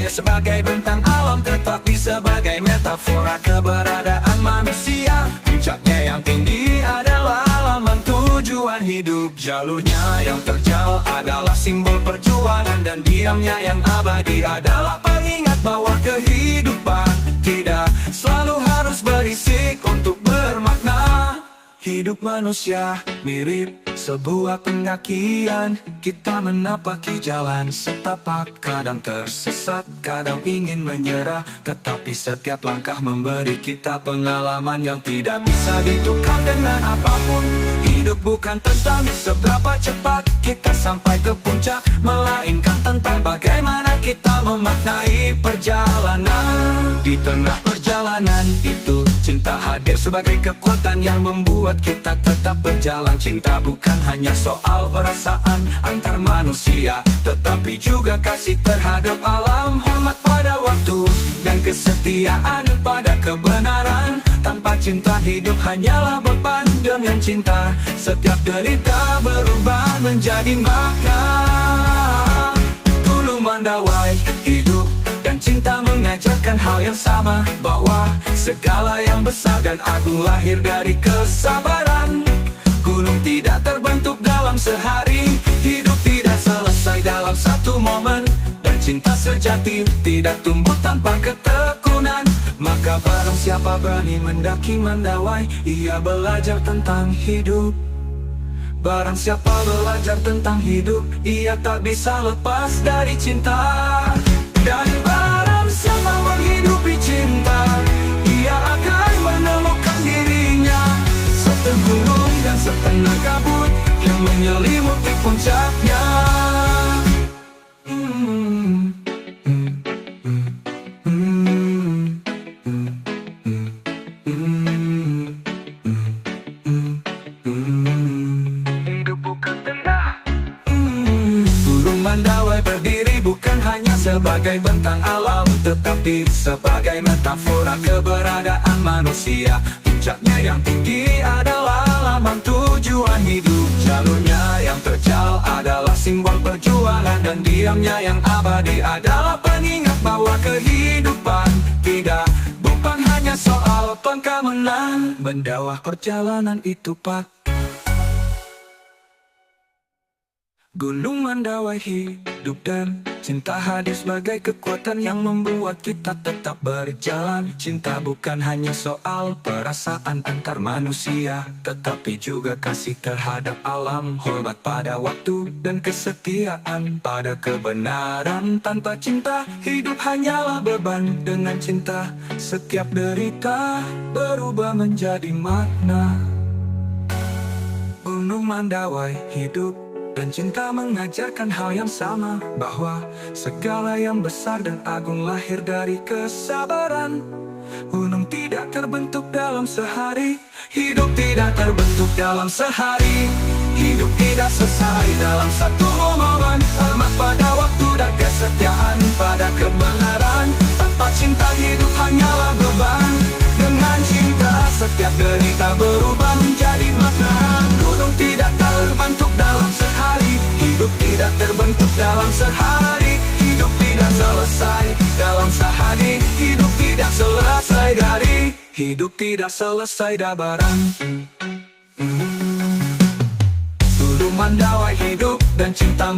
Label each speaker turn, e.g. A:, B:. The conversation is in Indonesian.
A: hadir sebagai bentang alam, tetapi sebagai metafora keberadaan manusia. Puncaknya yang tinggi adalah alaman tujuan hidup. Jalurnya yang terjal adalah simbol perjuangan, dan diamnya yang abadi adalah pengingat bahwa kehidupan tidak selalu harus berisik untuk bermakna. Hidup manusia mirip sebuah pendakian. Kita menapaki jalan setapak, kadang tersesat, kadang ingin menyerah, tetapi setiap langkah memberi kita pengalaman yang tidak bisa ditukar dengan apapun. Hidup bukan tentang seberapa cepat kita sampai ke puncak, melainkan tentang bagaimana kita memaknai perjalanan. Di tengah perjalanan itu, cinta hadir sebagai kekuatan yang membuat kita tetap berjalan. Cinta bukan hanya soal perasaan antar manusia, tetapi juga kasih terhadap alam, hormat pada waktu, dan kesetiaan pada kebenaran. Tanpa cinta hidup hanyalah beban, dengan cinta setiap derita berubah menjadi makna. Ulu Mandawai hidup dan cinta mengajarkan hal yang sama, bahwa segala yang besar dan agung lahir dari kesabaran. Gunung tidak terbentuk dalam sehari, hidup tidak selesai dalam satu momen, dan cinta sejati tidak tumbuh tanpa ketekunan. Maka barang siapa berani mendaki Mandawai, ia belajar tentang hidup. Barang siapa belajar tentang hidup, ia tak bisa lepas dari cinta. Dan barang siapa menghidupi cinta, ia akan menemukan dirinya. Setengah gunung dan setengah kabut yang menyelimuti puncaknya. Hidup bukan tenda. Gunung Mandawai berdiri bukan hanya sebagai bentang alam, tetapi sebagai metafora keberadaan manusia. Puncaknya yang tinggi adalah alaman tujuan hidup. Jalurnya yang terjal adalah simbol perjuangan, dan diamnya yang abadi adalah pengingat bahwa kehidupan tidak bukan hanya soal pangkat menang. Mendawah perjalanan itu pak. Gunung Mandawai hidup dan cinta hadir sebagai kekuatan yang membuat kita tetap berjalan. Cinta bukan hanya soal perasaan antar manusia, tetapi juga kasih terhadap alam, hormat pada waktu, dan kesetiaan pada kebenaran. Tanpa cinta hidup hanyalah beban, dengan cinta setiap derita berubah menjadi makna. Gunung Mandawai hidup dan cinta mengajarkan hal yang sama, bahwa segala yang besar dan agung lahir dari kesabaran. Gunung tidak terbentuk dalam sehari, hidup tidak terbentuk dalam sehari, hidup tidak selesai dalam satu momen. Hormat pada waktu dan kesetiaan pada kebenaran. Tanpa cinta hidup hanyalah beban, dengan cinta setiap derita berubah menjadi makna. Gunung tidak terbentuk dalam sehari, hidup tidak terbentuk dalam sehari, hidup tidak selesai dalam sehari, hidup tidak selesai dari, hidup tidak selesai dabaran. Ulu Mandawai hidup dan cinta